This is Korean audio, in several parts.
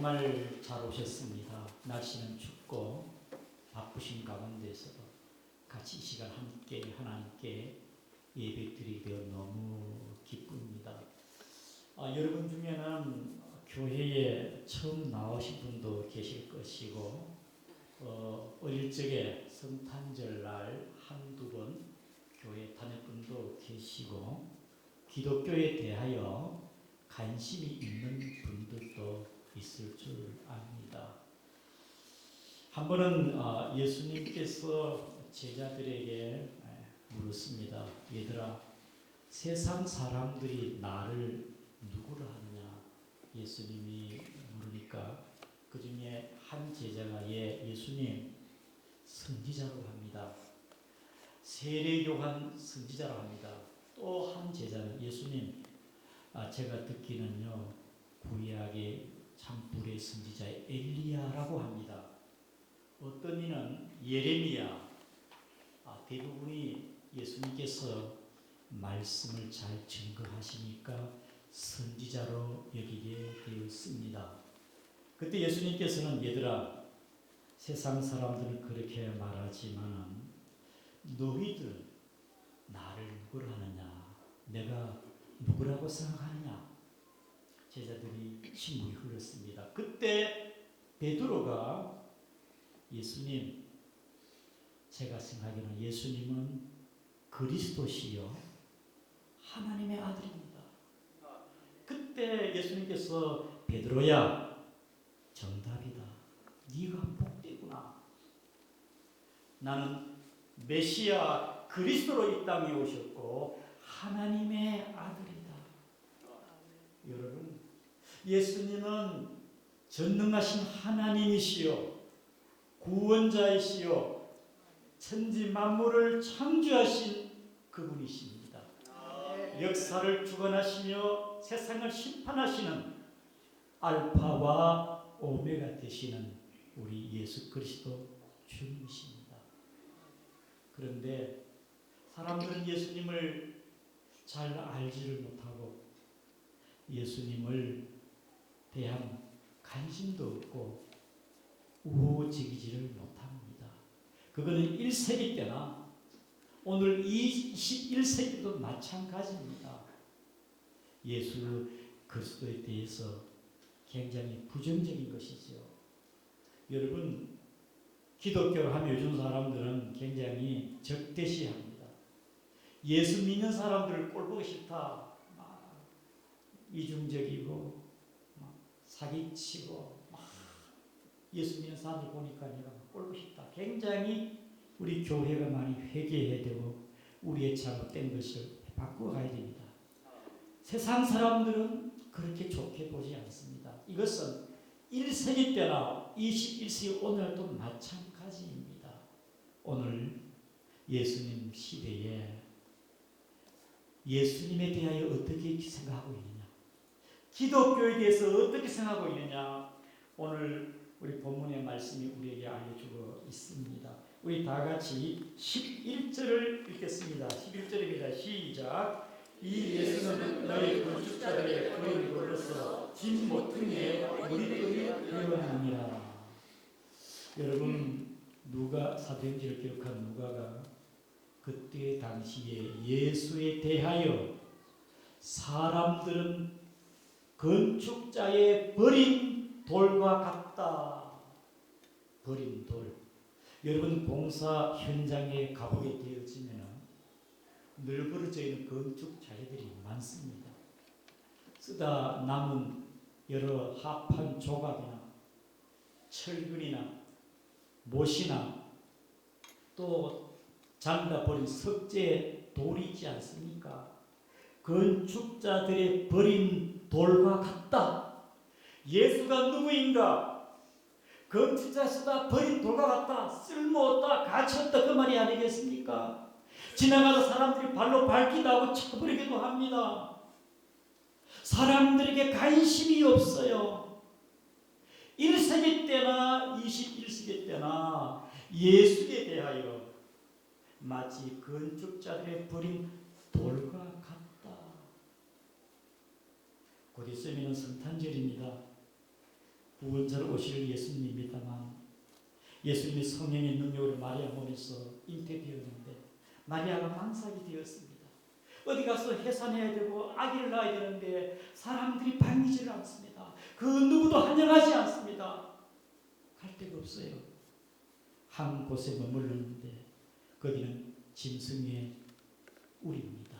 정말 잘 오셨습니다. 날씨는 춥고 바쁘신 가운데서도 같이 이 시간 함께 하나님께 예배드리게 되어 너무 기쁩니다. 여러분 중에는 교회에 처음 나오신 분도 계실 것이고 어릴 적에 성탄절 날 한두 번 교회 다닐 분도 계시고 기독교에 대하여 관심이 있는 분들도 있을 줄 압니다. 한 번은 예수님께서 제자들에게 물었습니다. 얘들아, 세상 사람들이 나를 누구로 하느냐? 예수님이 물으니까 그 중에 한 제자가 예수님 선지자로 합니다. 세례 요한 선지자로 합니다. 또 한 제자는 예수님 제가 듣기는요 구약의 참불의 선지자 엘리야라고 합니다. 어떤 이는 예레미야. 대부분이 예수님께서 말씀을 잘 증거하시니까 선지자로 여기게 되었습니다. 그때 예수님께서는 얘들아, 세상 사람들은 그렇게 말하지만 너희들 나를 누구로 하느냐? 내가 누구라고 생각하느냐? 제자들이 침묵이 흘렀습니다. 그때 베드로가 예수님, 제가 생각하기에는 예수님은 그리스도시요 하나님의 아들입니다. 그때 예수님께서 베드로야, 정답이다. 네가 복되구나. 나는 메시아 그리스도로 이 땅에 오셨고 하나님의 아들이다. 여러분, 예수님은 전능하신 하나님이시요 구원자이시요 천지 만물을 창조하신 그분이십니다. 역사를 주관하시며 세상을 심판하시는 알파와 오메가 되시는 우리 예수 그리스도 주님이십니다. 그런데 사람들은 예수님을 잘 알지를 못하고 예수님을 대한 관심도 없고 우호적이지를 못합니다. 그거는 1세기 때나 오늘 21세기도 마찬가지입니다. 예수 그리스도에 대해서 굉장히 부정적인 것이죠. 여러분, 기독교를 하면 요즘 사람들은 굉장히 적대시합니다. 예수 믿는 사람들을 꼴보기 싫다. 이중적이고 사기치고 예수 믿는 사람들 보니까 내가 꼴보기 싫다. 굉장히 우리 교회가 많이 회개해야 되고 우리의 잘못된 것을 바꾸어 가야 됩니다. 세상 사람들은 그렇게 좋게 보지 않습니다. 이것은 1세기 때나 21세기 오늘도 마찬가지입니다. 오늘 예수님 시대에 예수님에 대하여 어떻게 생각하고 있느냐? 기독교에 대해서 어떻게 생각하고 있느냐? 오늘 우리 본문의 말씀이 우리에게 알려주고 있습니다. 우리 다 같이 11절을 읽겠습니다. 11절입니다. 시작. 이 예수는 너희 건축자들의 버린 돌로서 진 모퉁이에 머리들이 되었느니라. 여러분, 누가 사도행전을 기록한 누가가 그때 당시에 예수에 대하여 사람들은 건축자의 버린 돌과 같다. 버린 돌. 여러분, 공사 현장에 가보게 되어지면 널브러져 있는 건축 자재들이 많습니다. 쓰다 남은 여러 합판 조각이나 철근이나 못이나 또 잠다 버린 석재 돌이 있지 않습니까? 건축자들의 버린 돌과 같다. 예수가 누구인가? 건축자수다 버린 돌과 같다. 쓸모없다. 가치없다. 그 말이 아니겠습니까? 지나가다 사람들이 발로 밟기도 하고 쳐버리기도 합니다. 사람들에게 관심이 없어요. 1세기 때나 21세기 때나 예수에 대하여 마치 건축자들의 버린 돌과 같다. 곧 있으면 성탄절입니다. 구원자로 오실 예수님입니다만 예수님이 성령의 능력으로 마리아 몸에서 잉태되었는데 마리아가 망상이 되었습니다. 어디 가서 해산해야 되고 아기를 낳아야 되는데 사람들이 반기지를 않습니다. 그 누구도 환영하지 않습니다. 갈 데가 없어요. 한 곳에 머물렀는데 거기는 짐승의 우리입니다.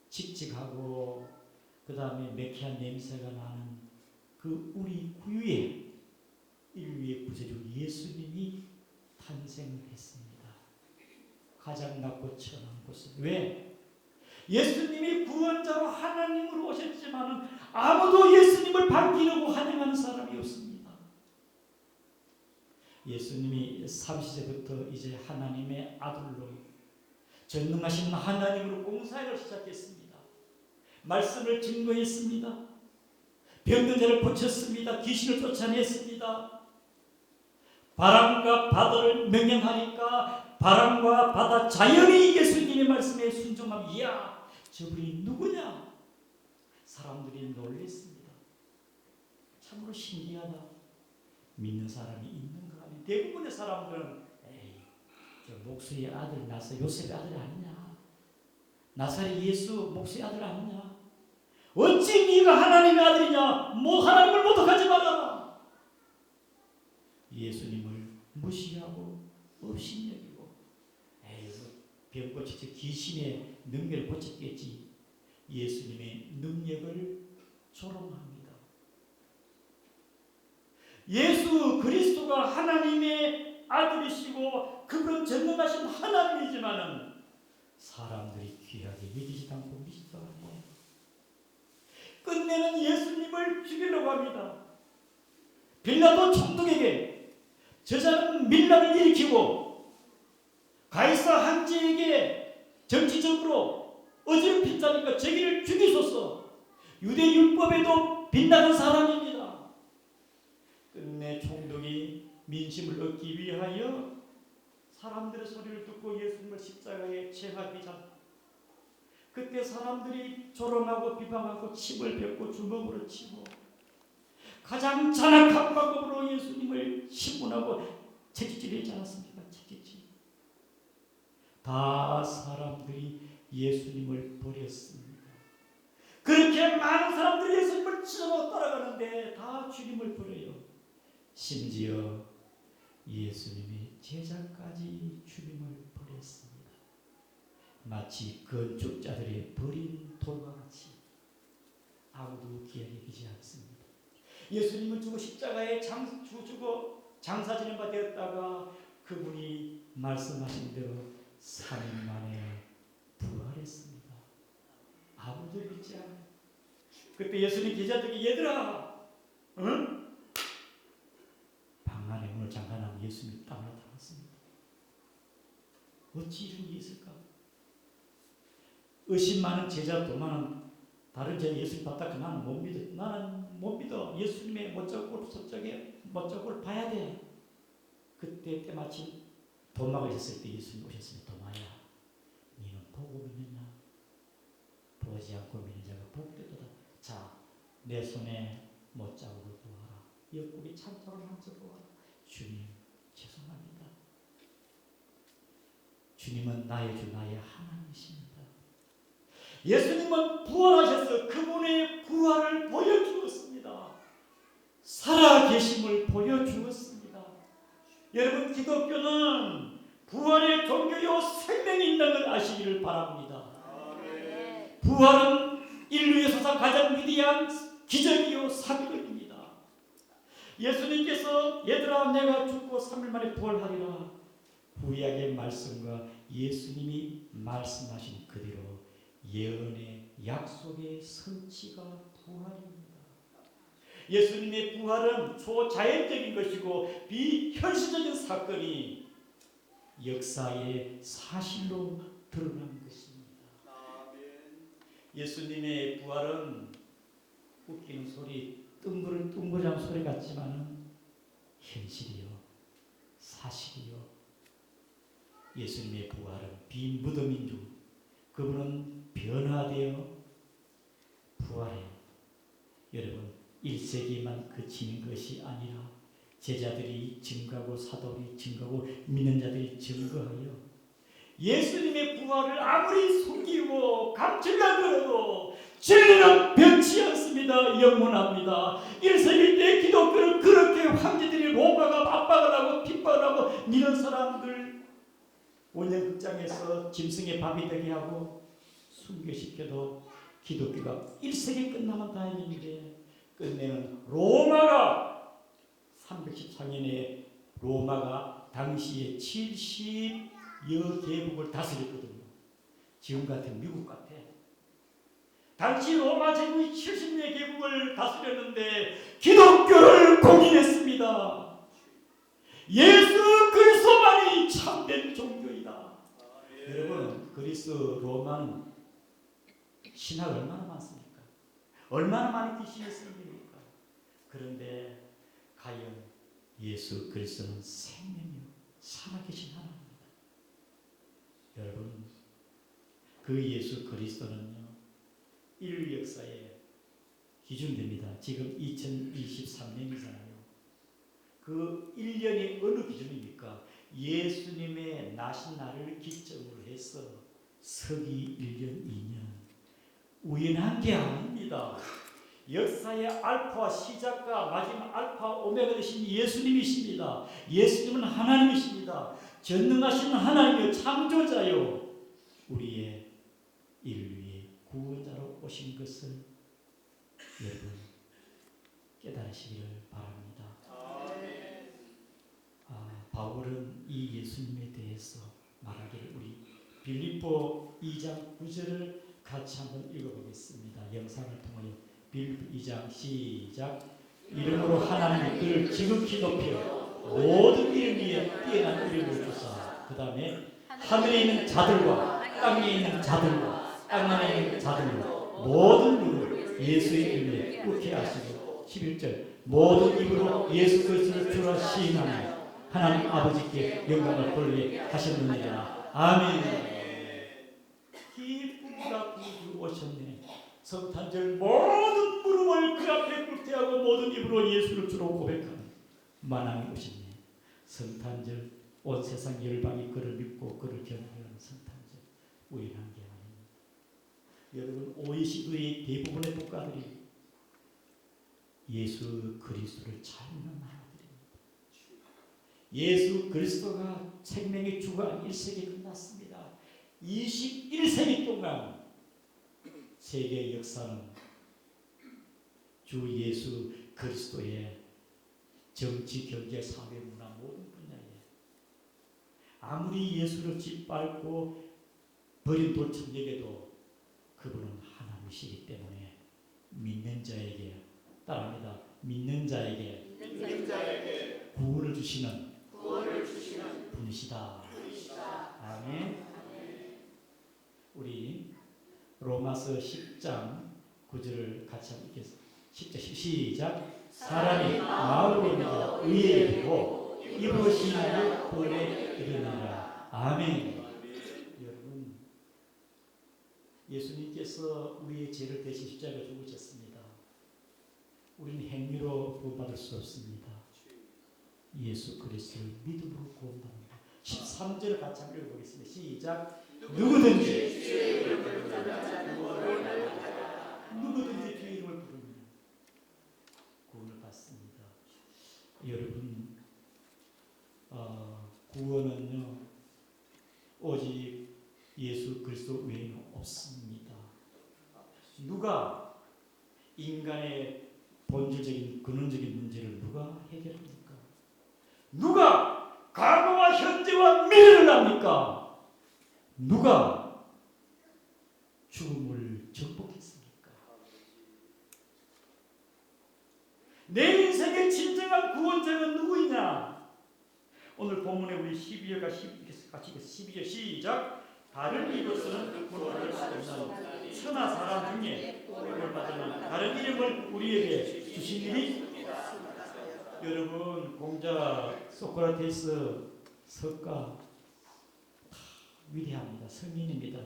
칙칙하고 그 다음에 매캐한 냄새가 나는 그 우리 구유에 인류의 구세주 예수님이 탄생을 했습니다. 가장 낮고 천한 곳에. 왜? 예수님이 구원자로 하나님으로 오셨지만 아무도 예수님을 반기려고 환영하는 사람이 없습니다. 예수님이 30세부터 이제 하나님의 아들로 전능하신 하나님으로 공사를 시작했습니다. 말씀을 증거했습니다. 병든 자를 고쳤습니다. 귀신을 쫓아냈습니다. 바람과 바다를 명령하니까 바람과 바다 자연이 예수님의 말씀에 순종하면 이야 저분이 누구냐? 사람들이 놀랐습니다. 참으로 신기하다. 믿는 사람이 있는가 하니 대부분의 사람들은 에이 저 목수의 아들 나사 요셉의 아들 아니냐? 나사렛 예수 목수의 아들 아니냐? 어찌 네가 하나님의 아들이냐? 뭐 하나님을 모독하지 마라. 예수님을 무시하고 업신여기고 에이 병 고치지 귀신의 능력을 고쳤겠지. 예수님의 능력을 조롱합니다. 예수 그리스도가 하나님의 아들이시고 그분은 전능하신 하나님이지만은 사람들이 귀하게 여기지도 않고 믿지도 않고 끝내는 예수님을 죽이려고 합니다. 빌라도 총독에게 저자는 밀란을 일으키고 가이사 황제에게 정치적으로 어지럽힌 자니까 저기를 죽이소서. 유대 율법에도 빛나는 사람입니다. 끝내 총독이 민심을 얻기 위하여 사람들의 소리를 듣고 예수님을 십자가에 체하기 전 그때 사람들이 조롱하고 비방하고 침을 뱉고 주먹으로 치고 가장 잔악한 방법으로 예수님을 신문하고 채찍질하지 않았습니까? 채찍질. 다 사람들이 예수님을 버렸습니다. 그렇게 많은 사람들이 예수님을 치러 따라가는데 다 주님을 버려요. 심지어 예수님의 제자까지 주님을 버렸습니다. 마치 건축자들의 버린 돌과 같이 아무도 귀하게 여기지 않습니다. 예수님을 주고 십자가에 죽어 장사 지낸 바 되었다가 그분이 말씀하신 대로 3일 만에 부활했습니다. 아무도 믿지 않아요. 그때 예수님 제자들에게 얘들아 응? 방 안에 문을 잠가놓은 예수님이 땀을 나타났습니다. 어찌 이런 일이 있을까? 의심 많은 제자 또 많은 다른 제자 예수님 봤다 나는 못 믿어. 나는 못 믿어. 예수님의 멋쩍을 서쪽에 멋쩍을 봐야 돼. 그때 때마침 도마가 있었을 때 예수님 오셨으니 도마야 너는 보고 믿느냐? 보지 않고 믿는 자가 복되도다. 자, 내 손에 못자국을 보아라. 옆구리 찬토를 만져보아라. 주님 죄송합니다. 주님은 나의 주 나의 하나님이십니다. 예수님은 부활하셔서 그분의 부활을 보여주었습니다. 살아계심을 보여주었습니다. 여러분 기독교는 부활의 종교요 생명이 있는 걸 아시기를 바랍니다. 부활은 인류의 사상 가장 위대한 기적이요 사건입니다. 예수님께서 얘들아 내가 죽고 3일 만에 부활하리라. 구약의 말씀과 예수님이 말씀하신 그대로 예언의 약속의 성취가 부활입니다. 예수님의 부활은 초자연적인 것이고 비현실적인 사건이 역사의 사실로 드러난 것입니다. 예수님의 부활은 웃기는 소리, 둥그런 소리 같지만 현실이요, 사실이요. 예수님의 부활은 비무덤인 중 그분은 변화되어 부활해요. 여러분 1세기만 그치는 것이 아니라 제자들이 증거하고 사도들이 증거하고 믿는 자들이 증거하여 예수님의 부활을 아무리 숨기고 감추려 들어도 진리는 변치 않습니다. 영원합니다. 1세기 때 기독교는 그렇게 황제들이 로마가 압박을 하고 핍박을 하고 믿는 사람들 원형극장에서 짐승의 밥이 되게 하고 순교시켜도 기독교가 1세기 끝나면 다행인데 끝내는 로마가 314년에 로마가 당시에 70여 개국을 다스렸거든요. 지금 같은 미국 같아. 당시 로마 제국이 70여 개국을 다스렸는데 기독교를 공인했습니다. 예수 그리스도만이 참된 종교이다. 여러분, 그리스 로마는 신학 얼마나 많습니까? 얼마나 많은 귀신이 있습니까? 그런데 과연 예수 그리스도는 생명이요 살아계신 하나님입니다. 여러분, 그 예수 그리스도는요 인류 역사에 기준됩니다. 지금 2023년이잖아요. 그 1년이 어느 기준입니까? 예수님의 나신 날을 기점으로 해서 서기 1년 2년 우연한 게 아닙니다. 역사의 알파와 시작과 마지막 알파 오메가 되신 예수님이십니다. 예수님은 하나님이십니다. 전능하신 하나님의 창조자요 우리의 인류의 구원자로 오신 것을 여러분 깨달으시기를 바랍니다. 바울은 이 예수님에 대해서 말하기를 우리 빌립보 2장 9절을 같이 한번 읽어보겠습니다. 영상을 통하여 빌립보 2장 시작. 이름으로 하나님의 그를 지극히 높여 모든 이름 위에 뛰어난 이름을 주사 그 다음에 하늘에 있는 자들과 땅에 있는 자들과 땅 안에 있는 자들과 모든 무릎을 예수의 이름에 꿇게 하시고 11절 모든 입으로 예수 그리스도를 주라 시인하며 하나님 아버지께 영광을 돌리게 하셨느니라. 아멘. 기쁘다 구주 오셨네. 성탄절 모든 무릎을 그 앞에 꿇게 하고 모든 입으로 예수를 주로 고백하는 만왕이 오셨네. 성탄절 온 세상 열방이 그를 믿고 그를 경배하는 성탄절 우연한 게 아닙니다. 여러분 OECD의 대부분의 국가들이 예수 그리스도를 잘 믿는 나라들입니다. 예수 그리스도가 생명의 주가 1세기 끝났습니다. 21세기 동안 세계 역사는 주 예수 그리스도의 정치, 경제, 사회, 문화 모든 분야에 아무리 예수를 짓밟고 버린 돌천역에도 그분은 하나님이시기 때문에 믿는 자에게 따라합니다. 믿는 자에게 구원을 주시는 분이시다. 아멘. 우리 로마서 10장 9절을 같이 한번 읽겠습니다. 10절 시작. 사람이 마음으로 믿어 의에 이르고 입으로 신하여 구원에 이르느니라. 아멘. 여러분, 예수님께서 우리의 죄를 대신 십자가에 죽으셨습니다. 우리는 행위로 구원받을 수 없습니다. 예수 그리스도를 믿음으로 구원받는다. 13절을 같이 한번 읽어보겠습니다. 시작. 누구든지 주의 이름을 부르면 구원을 받습니다. 여러분, 구원은요 오직 예수 그리스도 외에는 없습니다. 누가 인간의 본질적인 근원적인 문제를 누가 해결합니까? 누가 과거와 현재와 미래를 합니까? 누가 죽음을 정복했습니까? 내 인생의 진정한 구원자는 누구이냐? 오늘 본문에 우리 12절과 12절 시작. 다른 이로서는 구원을 받을 수 없는 천하 사람 중에 구원을 받으면 다른 이름을 우리에게 주신 일이 여러분, 공자 소크라테스 석가 위대합니다. 성인입니다.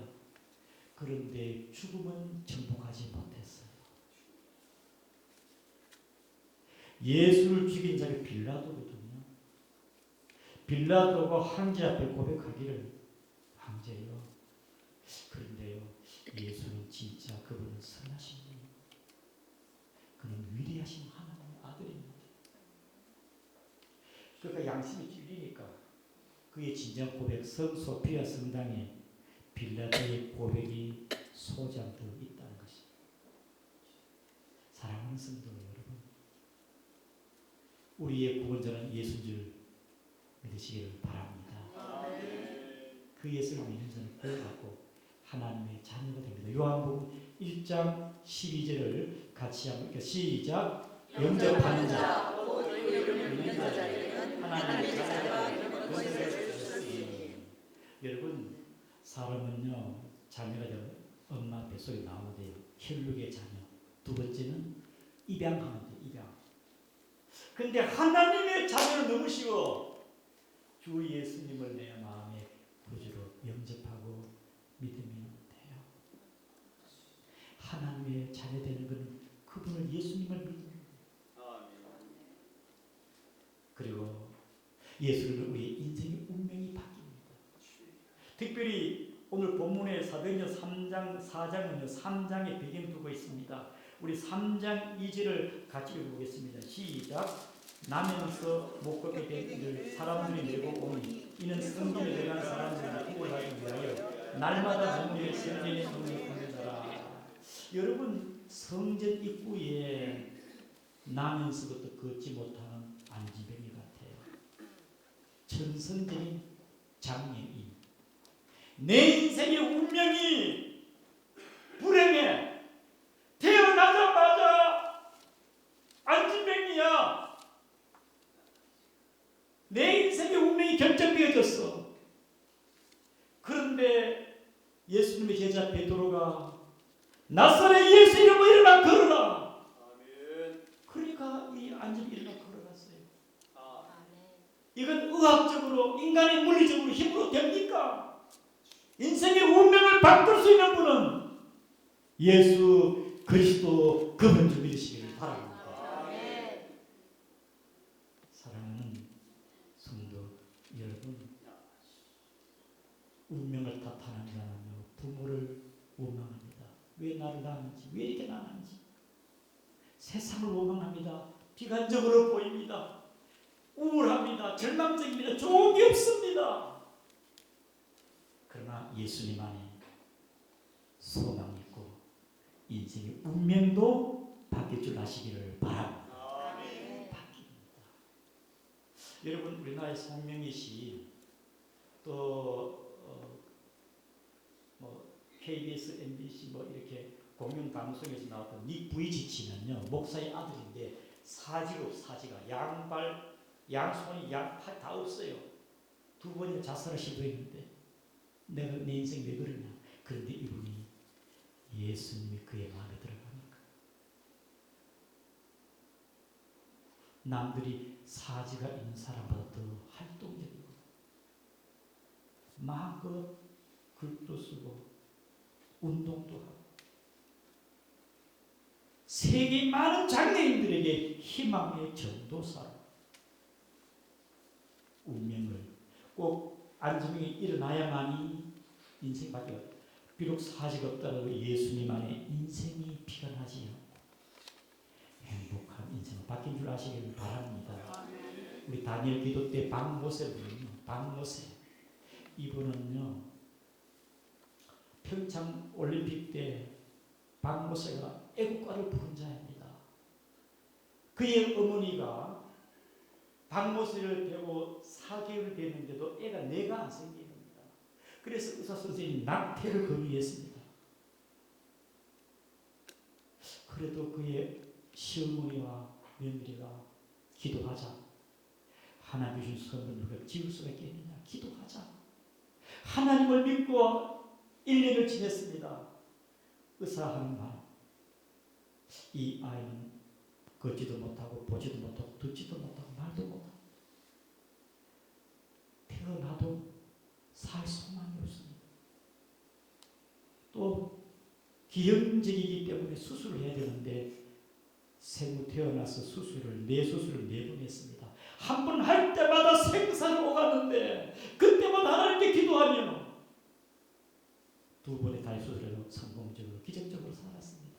그런데 죽음은 정복하지 못했어요. 예수를 죽인 자가 빌라도거든요. 빌라도가 황제 앞에 고백하기를 황제요. 그런데요, 예수는 진짜 그분은 선하신 분, 그는 위대하신 하나님의 아들입니다. 그러니까 양심이 찔리니까 그의 진정 고백, 성소피아 성당에 빌라도의 고백이 소장되어 있다는 것입니다. 사랑하는 성도 여러분, 우리의 구원자는 예수인 줄 믿으시기를 바랍니다. 그 예수를 믿는 자는 구원받고 하나님의 자녀가 됩니다. 요한복음 1장 12절을 같이 한번 시작. 영접하는 자, 믿는 자에게는 하나님의 자녀가 되는 여러분, 사람은요 자녀가 되면 엄마 뱃속에 나오는데요, 혈육의 자녀. 두 번째는 입양하면 돼, 입양. 근데 하나님의 자녀는 너무 쉬워. 주 예수님을 내 마음의 구주로 영접하고 믿으면 돼요. 하나님의 자녀 되는 것은 그분을, 예수님을 믿는 거예요. 그리고 예수를 우리의 인생의 운명이 바뀝니다. 특별히 오늘 본문의 사도행전 3장 4장은요 3장의 배경 두고 있습니다. 우리 3장 2절을 같이 읽어보겠습니다. 시작. 나면서 못 걷게 된 이를 사람들이 내고 오니 이는 성전에 들어간 사람들이 구원하기 위하여 날마다 정리를 성전에 성전을 걷는다라. 여러분, 성전 입구에 나면서부터 걷지 못하는 안진뱅이 같아요. 전성적인 장애인. 내 인생의 운명이 불행해. 태어나자마자 안진뱅이야. 내 인생의 운명이 결정되어졌어. 그런데 예수님의 제자 베드로가 나사렛 예수 이름으로 일어나 걸어라. 그러니까 이 안진뱅이 일어나 걸어갔어요. 이건 의학적으로, 인간의 물리적으로 힘으로 됩니까? 인생의 운명을 바꿀 수 있는 분은 예수 그리스도 그분 줄 믿으시기를 바랍니다. 사랑하는 성도 여러분, 운명을 탓하는 자는요 부모를 원망합니다. 왜 나를 낳았는지, 왜 이렇게 낳았는지. 세상을 원망합니다. 비관적으로 보입니다. 우울합니다. 절망적입니다. 좋은 게 없습니다. 그러나 예수님 안에 소망이 있고 인생의 운명도 바뀔 줄 아시기를 바랍니다. 바뀝니다. 여러분, 우리나라의 송명희 씨, 또 KBS, MBC 이렇게 공영 방송에서 나왔던 닉 부이치치는요 목사의 아들인데 사지가 양발, 양손이, 양팔 다 없어요. 두 번이나 자살을 시도했는데 내가 내 인생 왜 그러냐. 그런데 이분이 예수님이 그의 마음에 들어가니까. 남들이 사지가 있는 사람보다 더 활동적이고 마음껏 글도 쓰고 운동도 하고 세계 많은 장애인들에게 희망의 전도사로 운명을 꼭 안진뱅이 일어나야만이 인생 바뀌어. 비록 사지가 없다고 예수님 안에 인생이 피어나지 않고 행복한 인생을 바뀐 줄 아시기를 바랍니다. 우리 다니엘 기도 때 박모세 이분은요 평창 올림픽 때 박모세가 애국가를 부른 자입니다. 그의 어머니가 박모세를 배고 4개월 됐는데도 애가 뇌가 안 생깁니다. 그래서 의사 선생님이 낙태를 권유했습니다. 그래도 그의 시어머니와 며느리가 기도하자. 하나님 주신 선물 누가 지울 수가 있겠느냐. 기도하자. 하나님을 믿고 1년을 지냈습니다. 의사하는 말, 이 아이는 걷지도 못하고 보지도 못하고 듣지도 못하고 말도 못하고 태어나도 살 소망이 없습니다. 또 기형적이기 때문에 수술을 해야 되는데 생후 태어나서 뇌 수술을 4번 했습니다. 한 번 할 때마다 생사를 오갔는데 그때마다 하나님께 기도하며 2번의 다리 수술에도 성공적으로 기적적으로 살았습니다.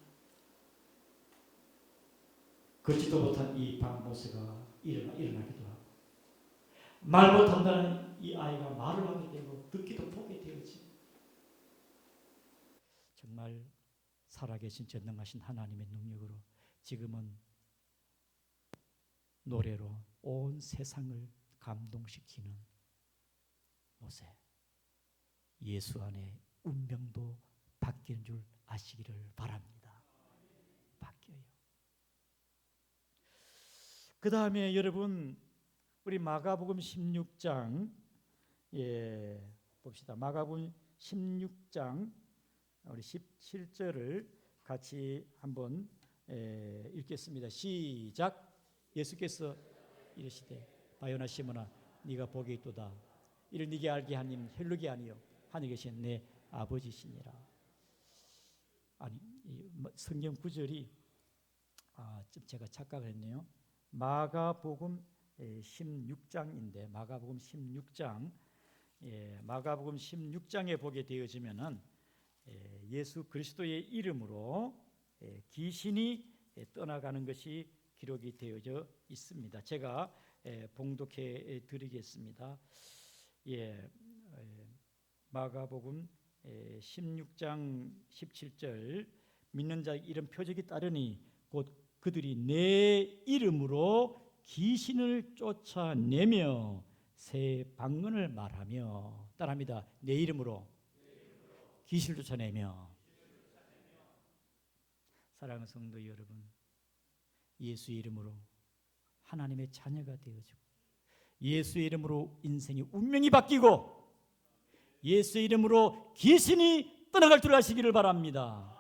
걷지도 못한 이 박모세가 일어나기도 하고 말 못한다는 이 아이가 말을 하게 되고 듣기도 보게 되었지. 정말 살아계신 전능하신 하나님의 능력으로 지금은 노래로 온 세상을 감동시키는 모세, 예수 안에 운명도 바뀌는 줄 아시기를 바랍니다. 바뀌어요. 그 다음에 여러분 우리 마가복음 16장 봅시다. 마가복음 16장 우리 17절을 같이 한번 읽겠습니다. 시작. 예수께서 이르시되 바요나 시몬아 네가 복이 있도다. 이를 네게 알게 하님 혈육이 아니요 하늘에 계신 내 아버지시니라. 아니 성경 구절이 제가 착각을 했네요. 마가복음 16장인데 마가복음 16장 마가복음 16장에 보게 되어지면은 예수 그리스도의 이름으로 귀신이 떠나가는 것이 기록이 되어져 있습니다. 제가 봉독해 드리겠습니다. 마가복음 16장 17절 믿는 자의 이름 표적이 따르니 곧 그들이 내 이름으로 귀신을 쫓아내며 새 방언을 말하며 따라합니다. 내 이름으로 귀신을 쫓아내며. 사랑하는 성도 여러분, 예수의 이름으로 하나님의 자녀가 되어지고 예수의 이름으로 인생의 운명이 바뀌고 예수의 이름으로 귀신이 떠나갈 줄 아시기를 바랍니다.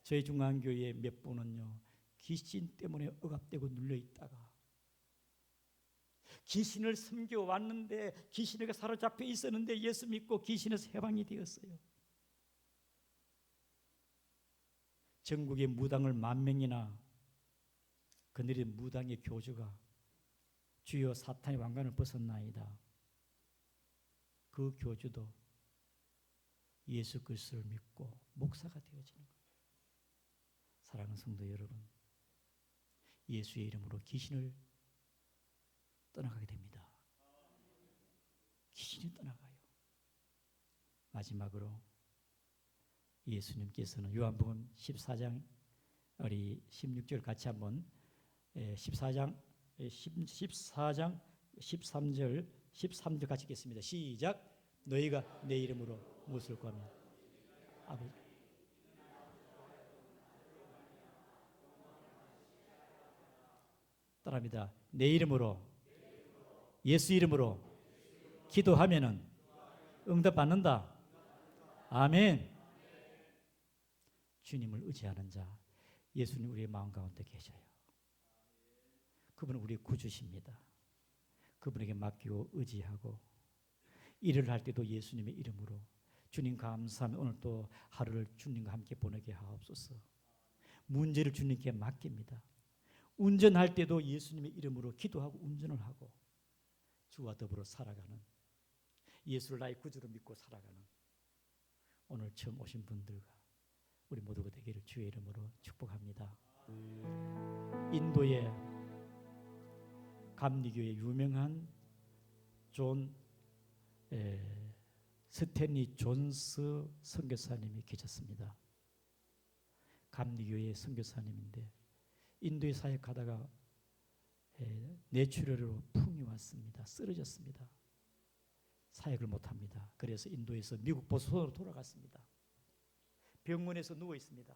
저희 중앙교회 몇 분은요 귀신 때문에 억압되고 눌려있다가 귀신을 섬겨왔는데 귀신에게 사로잡혀 있었는데 예수 믿고 귀신에서 해방이 되었어요. 전국의 무당을 10,000명이나 그늘의 무당의 교주가 주여 사탄의 왕관을 벗었나이다. 그 교주도 예수 그리스도를 믿고 목사가 되어지는 거예요. 사랑하는 성도 여러분, 예수의 이름으로 귀신을 떠나가게 됩니다. 귀신이 떠나가요. 마지막으로 예수님께서는 요한복음 14장 우리 16절 같이 한번 14장 13절 같이 읽겠습니다. 시작. 너희가 내 이름으로 무엇을 구하면 아버지 따라합니다. 내 이름으로 예수 이름으로 기도하면은 응답받는다. 아멘. 주님을 의지하는 자 예수님 우리의 마음 가운데 계셔요. 그분은 우리의 구주십니다. 그분에게 맡기고 의지하고 일을 할 때도 예수님의 이름으로 주님 감사하며 오늘 또 하루를 주님과 함께 보내게 하옵소서. 문제를 주님께 맡깁니다. 운전할 때도 예수님의 이름으로 기도하고 운전을 하고 주와 더불어 살아가는 예수를 나의 구주로 믿고 살아가는 오늘 처음 오신 분들과 우리 모두가 되기를 주의 이름으로 축복합니다. 인도의 감리교의 유명한 존 스탠리 존스 선교사님이 계셨습니다. 감리교의 선교사님인데 인도에 사역하다가 뇌출혈로 풍이 왔습니다. 쓰러졌습니다. 사역을 못합니다. 그래서 인도에서 미국 보수선으로 돌아갔습니다. 병원에서 누워 있습니다.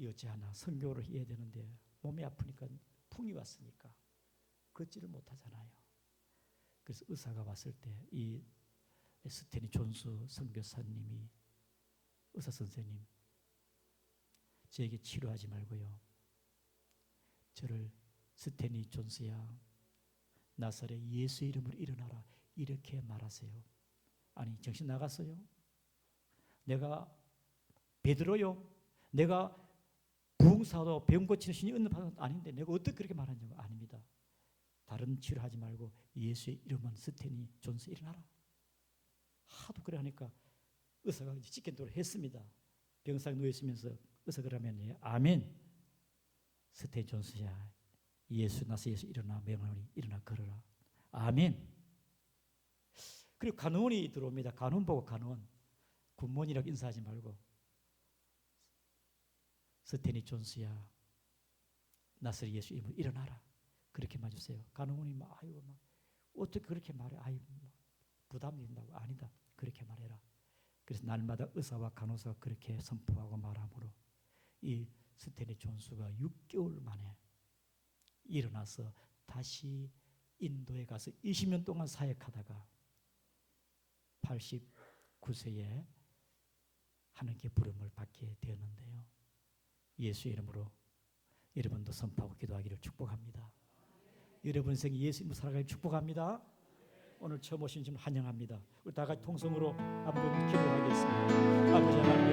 어찌하나 선교를 해야 되는데 몸이 아프니까 풍이 왔으니까 걷지를 못하잖아요. 그래서 의사가 왔을 때 이 스탠리 존스 선교사님이 의사 선생님 저에게 치료하지 말고요. 저를 스탠리 존스야 나사렛 예수 이름으로 일어나라 이렇게 말하세요. 아니 정신 나갔어요? 내가 베드로요? 내가 부흥사도 병 고치는 신이 있는 바는 아닌데 내가 어떻게 그렇게 말하냐고. 아닙니다. 다른 치료하지 말고 예수의 이름은 스테니 존스 일어나라. 하도 그래 하니까 의사가 이제 찍힌도록 했습니다. 병상에 누워 있으면서 의사가 그러면 예, 아멘. 스테니 존스야. 예수 나서 예수 일어나 명하노니 일어나 걸어라. 아멘. 그리고 간호원이 들어옵니다. 간호원 보고 간호원. 굿모닝이라고 인사하지 말고 스테니 존스야. 나서 예수 이름으로 일어나라. 그렇게 말해주세요. 간호원이 막 아이고 막 어떻게 그렇게 말해? 아이고 막 부담이 된다고. 아니다. 그렇게 말해라. 그래서 날마다 의사와 간호사가 그렇게 선포하고 말함으로 이 스테니 존스가 6개월 만에 일어나서 다시 인도에 가서 20년 동안 사역하다가 89세에 하나님께 부름을 받게 되었는데요. 예수 이름으로 여러분도 선포하고 기도하기를 축복합니다. 여러분 인생에 예수 이름으로 살아가기를 축복합니다. 오늘 처음 오신 분 환영합니다. 우리 다 같이 통성으로 한번 기도하겠습니다. 아버지 하나님